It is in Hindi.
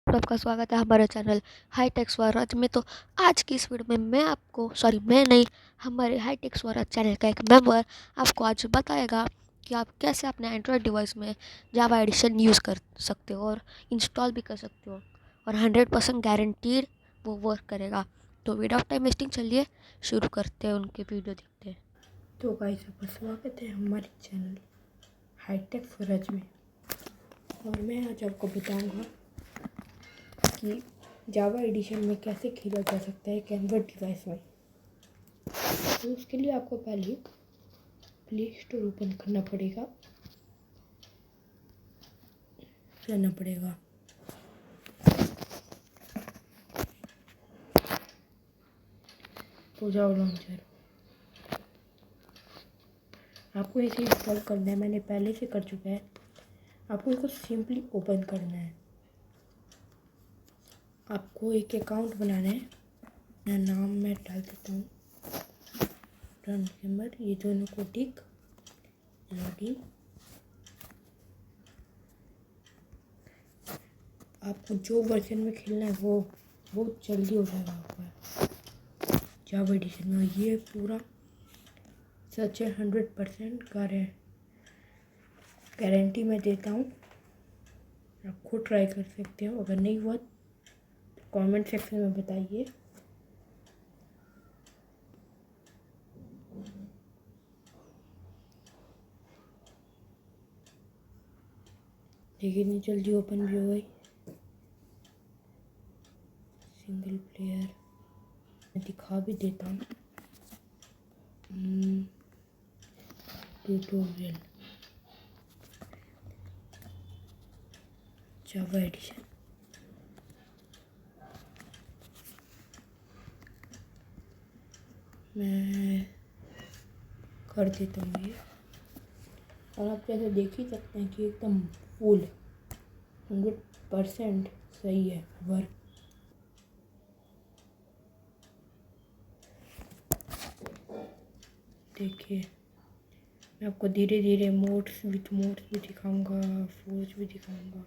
आपका स्वागत है हमारे चैनल हाई टेक स्वराज में। तो आज की इस वीडियो में मैं नहीं, हमारे हाई टेक स्वराज चैनल का एक मेंबर आपको आज बताएगा कि आप कैसे अपने एंड्रॉयड डिवाइस में जावा एडिशन यूज़ कर सकते हो और इंस्टॉल भी कर सकते हो, और 100% गारंटीड वो वर्क करेगा। तो विदाउट टाइम वेस्टिंग चलिए शुरू करते हैं, उनके वीडियो देखते हैं। तो गाइस, आपका स्वागत है हमारे चैनल हाईटेक स्वराज में। और मैं आज आपको बताऊंगा कि जावा एडिशन में कैसे खेला जा सकता है एक एंड्रॉयड डिवाइस में। तो उसके लिए आपको पहले प्ले स्टोर ओपन करना पड़ेगा। तो जाओ लॉन्चर, आपको इसे इंस्टॉल करना है। मैंने पहले से कर चुका है। आपको इसको सिंपली ओपन करना है। आपको एक अकाउंट बनाना है। मेरा नाम मैं डाल देता हूँ, रनवीर, ये दोनों को टिक, लॉगिन। आपको जो वर्जन में खेलना है वो बहुत जल्दी हो जाएगा आपका जावा एडिशन में। ये पूरा सच है, 100% गारंटी मैं देता हूँ। आप खुद ट्राई कर सकते हो। अगर नहीं हुआ तो कमेंट सेक्शन में बताइए। लेकिन जल्दी ओपन भी हो गई। सिंगल प्लेयर मैं दिखा भी देता हूँ। Tutorial Java edition. मैं कर देता हूँ ये। और आप जैसे देख ही सकते हैं कि एकदम फुल 100% सही है वर्क। देखिए, मैं आपको धीरे धीरे मोड्स भी दिखाऊंगा, फोर्स भी दिखाऊंगा।